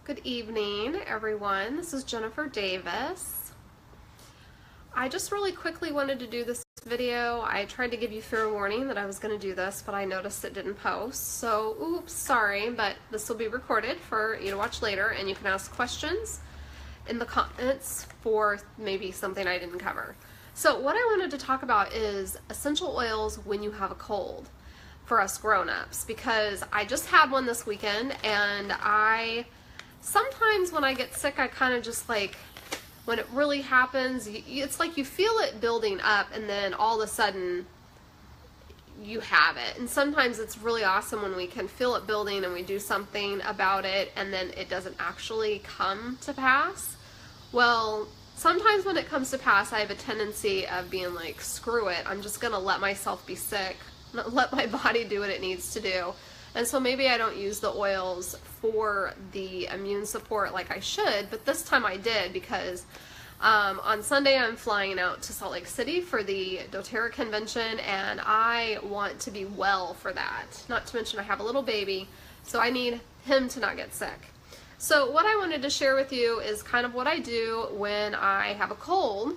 Good evening, everyone. This is Jennifer Davis. I just really quickly wanted to do this video. I tried to give you fair warning that I was going to do this, but I noticed it didn't post. So, oops, sorry, but this will be recorded for you to watch later, and you can ask questions in the comments for maybe something I didn't cover. So what I wanted to talk about is essential oils when you have a cold for us grown-ups, because I just had one this weekend, and sometimes when I get sick, I kind of just like, when it really happens, it's like you feel it building up and then all of a sudden you have it. And sometimes it's really awesome when we can feel it building and we do something about it and then it doesn't actually come to pass. Well, sometimes when it comes to pass, I have a tendency of being like, screw it, I'm just gonna let myself be sick, let my body do what it needs to do. And so maybe I don't use the oils for the immune support like I should, but this time I did, because on Sunday I'm flying out to Salt Lake City for the doTERRA convention, and I want to be well for that. Not to mention I have a little baby, so I need him to not get sick. So what I wanted to share with you is kind of what I do when I have a cold.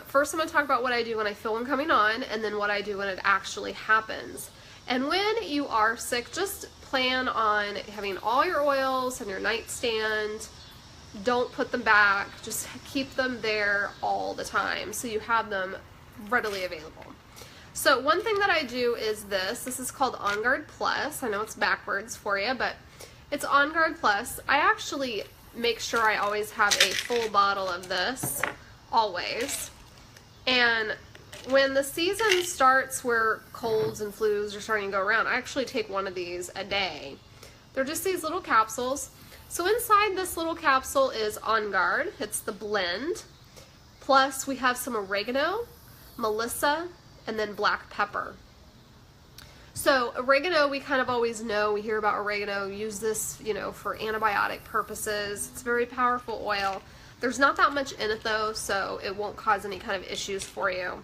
First I'm going to talk about what I do when I feel one coming on, and then what I do when it actually happens. And when you are sick, just plan on having all your oils on your nightstand. Don't put them back. Just keep them there all the time so you have them readily available. So one thing that I do is this. This is called On Guard Plus. I know it's backwards for you, but it's On Guard Plus. I actually make sure I always have a full bottle of this, always. And when the season starts where colds and flus are starting to go around, I actually take one of these a day. They're just these little capsules. So inside this little capsule is On Guard. It's the blend. Plus we have some oregano, melissa, and then black pepper. So oregano, we kind of always know, we hear about oregano, use this, for antibiotic purposes. It's a very powerful oil. There's not that much in it though, so it won't cause any kind of issues for you.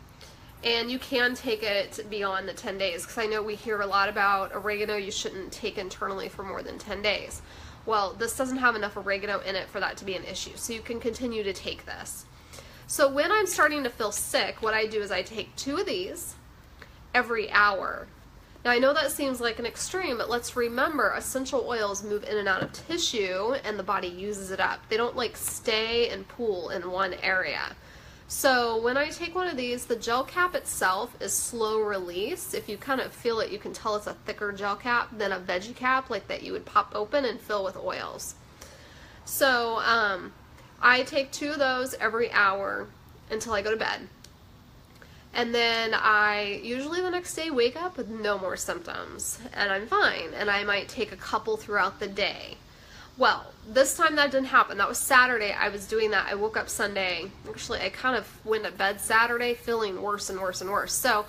And you can take it beyond the 10 days, because I know we hear a lot about oregano you shouldn't take internally for more than 10 days. Well, this doesn't have enough oregano in it for that to be an issue, so you can continue to take this. So when I'm starting to feel sick, what I do is I take 2 of these every hour. Now I know that seems like an extreme, but let's remember essential oils move in and out of tissue and the body uses it up. They don't like stay and pool in one area. So when I take one of these, the gel cap itself is slow release. If you kind of feel it, you can tell it's a thicker gel cap than a veggie cap, like that you would pop open and fill with oils. So I take 2 of those every hour until I go to bed. And then I usually the next day wake up with no more symptoms and I'm fine. And I might take a couple throughout the day. Well, this time that didn't happen. That was Saturday. I was doing that. I woke up Sunday. Actually, I kind of went to bed Saturday feeling worse and worse and worse. So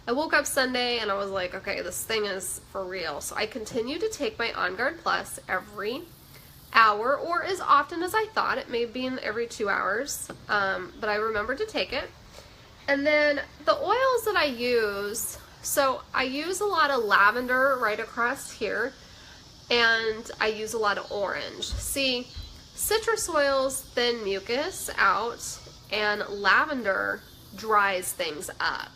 I woke up Sunday and I was like, okay, this thing is for real. So I continued to take my On Guard Plus every hour, or as often as I thought. It may be in every 2 hours, but I remembered to take it. And then the oils that I use, so I use a lot of lavender right across here. And I use a lot of orange. See, citrus oils thin mucus out, and lavender dries things up.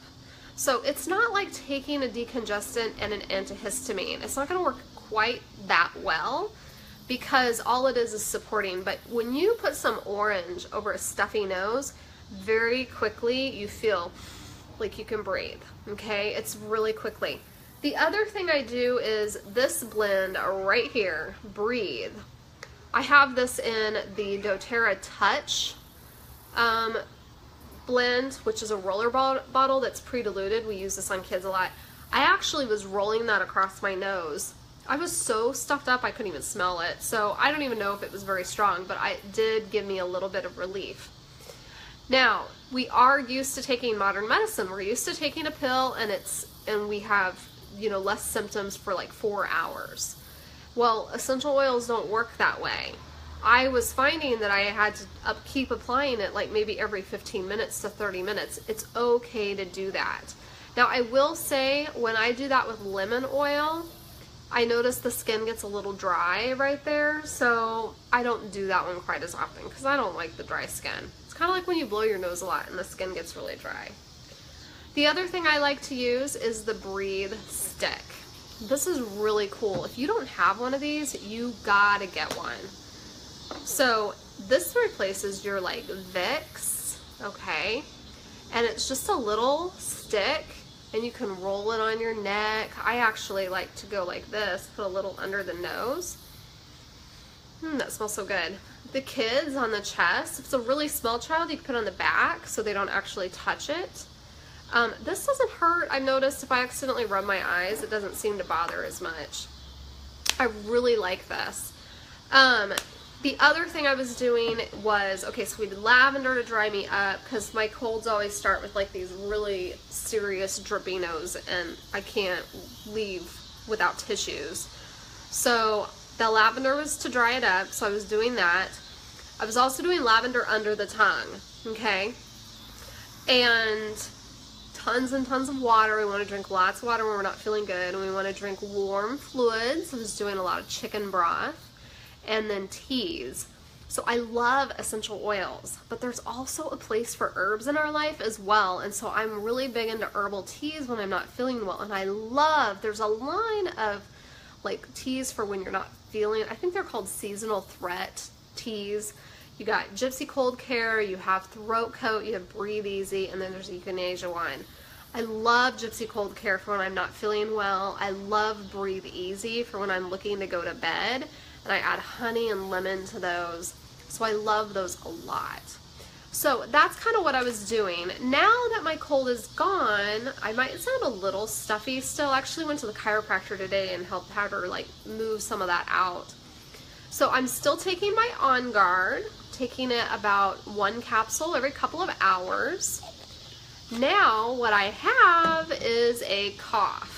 So it's not like taking a decongestant and an antihistamine. It's not going to work quite that well, because all it is supporting. But when you put some orange over a stuffy nose, very quickly you feel like you can breathe. Okay, it's really quickly. The other thing I do is this blend right here, Breathe. I have this in the doTERRA Touch blend, which is a roller bottle that's pre-diluted. We use this on kids a lot. I actually was rolling that across my nose. I was so stuffed up I couldn't even smell it. So I don't even know if it was very strong, but it did give me a little bit of relief. Now, we are used to taking modern medicine. We're used to taking a pill and we have less symptoms for like 4 hours. Well, essential oils don't work that way. I was finding that I had to keep applying it like maybe every 15 minutes to 30 minutes. It's okay to do that. Now I will say, when I do that with lemon oil, I notice the skin gets a little dry right there, so I don't do that one quite as often because I don't like the dry skin. It's kind of like when you blow your nose a lot and the skin gets really dry. The other thing I like to use is the Breathe Stick. This is really cool. If you don't have one of these, you gotta get one. So this replaces your like Vicks, okay? And it's just a little stick and you can roll it on your neck. I actually like to go like this, put a little under the nose. That smells so good. The kids on the chest, if it's a really small child, you can put on the back so they don't actually touch it. This doesn't hurt. I've noticed if I accidentally rub my eyes, it doesn't seem to bother as much. I really like this. The other thing I was doing was, okay, so we did lavender to dry me up because my colds always start with like these really serious drippy nose and I can't leave without tissues. So the lavender was to dry it up, so I was doing that. I was also doing lavender under the tongue, okay? And tons and tons of water. We want to drink lots of water when we're not feeling good, and we want to drink warm fluids. I was doing a lot of chicken broth. And then teas. So I love essential oils, but there's also a place for herbs in our life as well. And so I'm really big into herbal teas when I'm not feeling well. And I love, there's a line of like teas for when you're not feeling, I think they're called seasonal threat teas. You got Gypsy Cold Care, you have Throat Coat, you have Breathe Easy, and then there's a Euthanasia one. I love Gypsy Cold Care for when I'm not feeling well. I love Breathe Easy for when I'm looking to go to bed. And I add honey and lemon to those. So I love those a lot. So that's kind of what I was doing. Now that my cold is gone, I might sound a little stuffy still. I actually went to the chiropractor today and helped have her like move some of that out. So I'm still taking my On Guard, taking it about 1 capsule every couple of hours. Now what I have is a cough.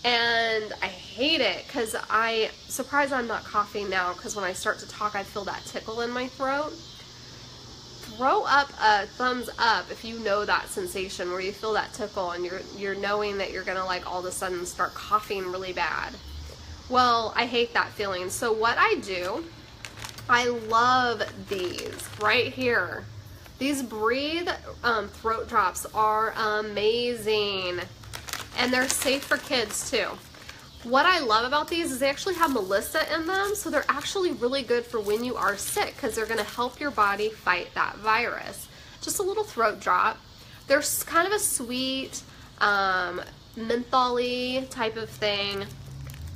And I hate it because I'm surprised I'm not coughing now, because when I start to talk I feel that tickle in my throat. Throw up a thumbs up if you know that sensation where you feel that tickle and you're knowing that you're gonna like all of a sudden start coughing really bad. Well, I hate that feeling. So what I do, I love these right here. These Breathe throat drops are amazing. And they're safe for kids too. What I love about these is they actually have Melissa in them, so they're actually really good for when you are sick because they're going to help your body fight that virus. Just a little throat drop. They're kind of a sweet, menthol-y type of thing,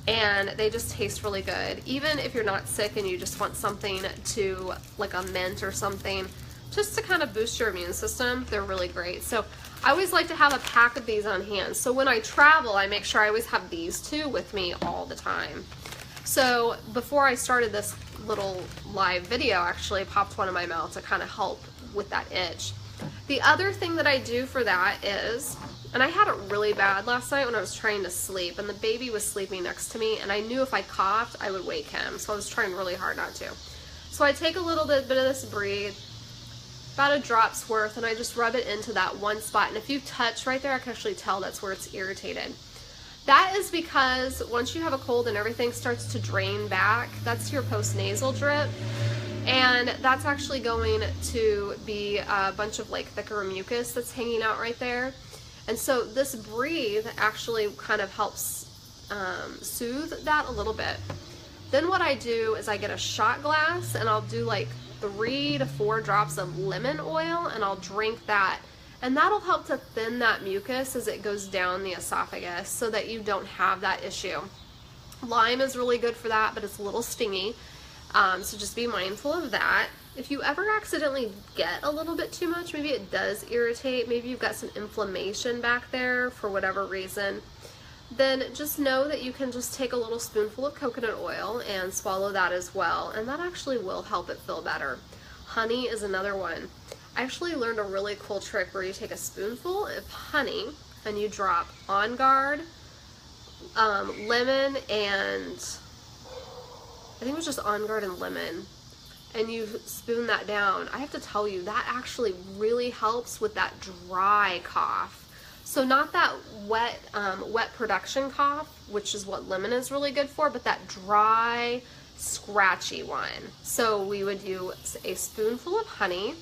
and they just taste really good. Even if you're not sick and you just want something to, like a mint or something, just to kind of boost your immune system, they're really great. So I always like to have a pack of these on hand. So when I travel, I make sure I always have these two with me all the time. So before I started this little live video, actually I popped one in my mouth to kind of help with that itch. The other thing that I do for that is, and I had it really bad last night when I was trying to sleep, and the baby was sleeping next to me, and I knew if I coughed, I would wake him. So I was trying really hard not to. So I take a little bit of this Breathe, about a drop's worth, and I just rub it into that one spot. And if you touch right there, I can actually tell that's where it's irritated. That is because once you have a cold and everything starts to drain back, that's your post-nasal drip. And that's actually going to be a bunch of like thicker mucus that's hanging out right there. And so this Breathe actually kind of helps soothe that a little bit. Then what I do is I get a shot glass and I'll do like 3 to 4 drops of lemon oil and I'll drink that, and that'll help to thin that mucus as it goes down the esophagus so that you don't have that issue. Lime is really good for that, but it's a little stingy, so just be mindful of that. If you ever accidentally get a little bit too much, maybe it does irritate, maybe you've got some inflammation back there for whatever reason, then just know that you can just take a little spoonful of coconut oil and swallow that as well, and that actually will help it feel better. Honey is another one. I actually learned a really cool trick where you take a spoonful of honey and you drop On Guard, lemon, and I think it was just On Guard and lemon, and you spoon that down. I have to tell you, that actually really helps with that dry cough. So not that wet, wet production cough, which is what lemon is really good for, but that dry, scratchy one. So we would use a spoonful of honey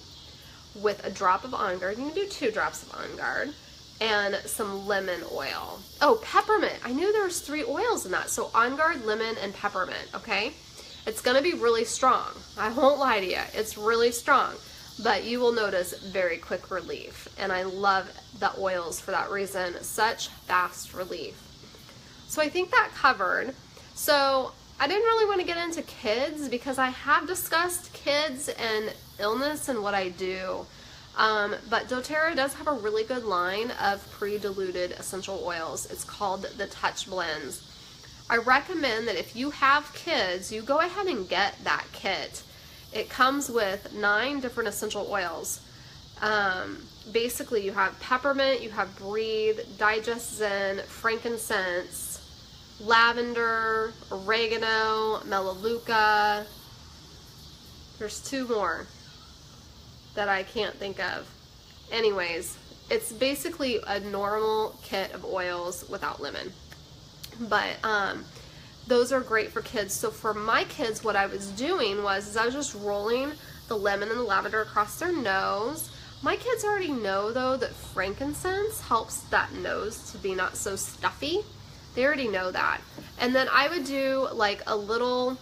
with a drop of On Guard. You can do 2 drops of On Guard and some lemon oil. Oh, peppermint. I knew there was 3 oils in that. So On Guard, lemon, and peppermint, okay? It's gonna be really strong. I won't lie to you. It's really strong, but you will notice very quick relief. And I love the oils for that reason. Such fast relief. So I think that covered. So I didn't really want to get into kids because I have discussed kids and illness and what I do. But doTERRA does have a really good line of pre-diluted essential oils. It's called the Touch Blends. I recommend that if you have kids, you go ahead and get that kit. It comes with 9 different essential oils. Basically, you have peppermint, you have Breathe, Digest Zen, frankincense, lavender, oregano, melaleuca. There's 2 more that I can't think of. Anyways, it's basically a normal kit of oils without lemon. But those are great for kids. So for my kids, what I was doing was I was just rolling the lemon and the lavender across their nose. My kids already know, though, that frankincense helps that nose to be not so stuffy. They already know that. And then I would do like a little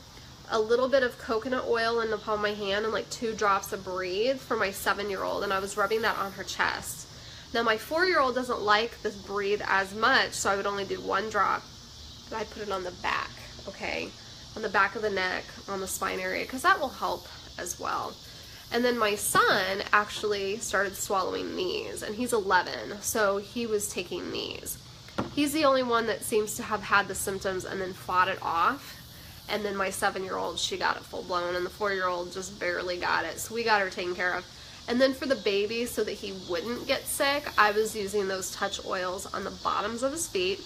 bit of coconut oil in the palm of my hand and like 2 drops of Breathe for my 7-year-old, and I was rubbing that on her chest. Now my 4-year-old doesn't like this Breathe as much, so I would only do 1 drop, but I put it on the back, okay? On the back of the neck, on the spine area, because that will help as well. And then my son actually started swallowing these, and he's 11, so he was taking these. He's the only one that seems to have had the symptoms and then fought it off. And then my 7-year-old, she got it full blown, and the 4-year-old just barely got it. So we got her taken care of. And then for the baby, so that he wouldn't get sick, I was using those touch oils on the bottoms of his feet.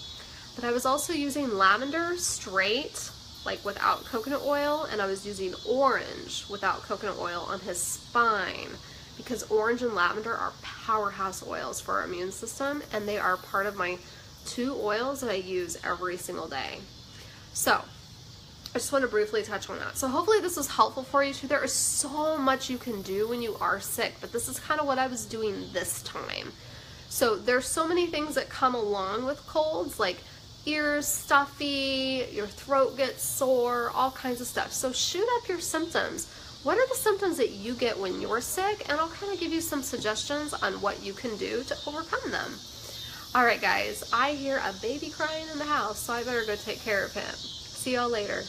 But I was also using lavender straight, like without coconut oil, and I was using orange without coconut oil on his spine, because orange and lavender are powerhouse oils for our immune system, and they are part of my 2 oils that I use every single day. So I just want to briefly touch on that. So hopefully this was helpful for you too. There is so much you can do when you are sick, but this is kind of what I was doing this time. So there's so many things that come along with colds, like ears stuffy, your throat gets sore, all kinds of stuff. So shoot up your symptoms. What are the symptoms that you get when you're sick? And I'll kind of give you some suggestions on what you can do to overcome them. All right, guys, I hear a baby crying in the house, so I better go take care of him. See y'all later.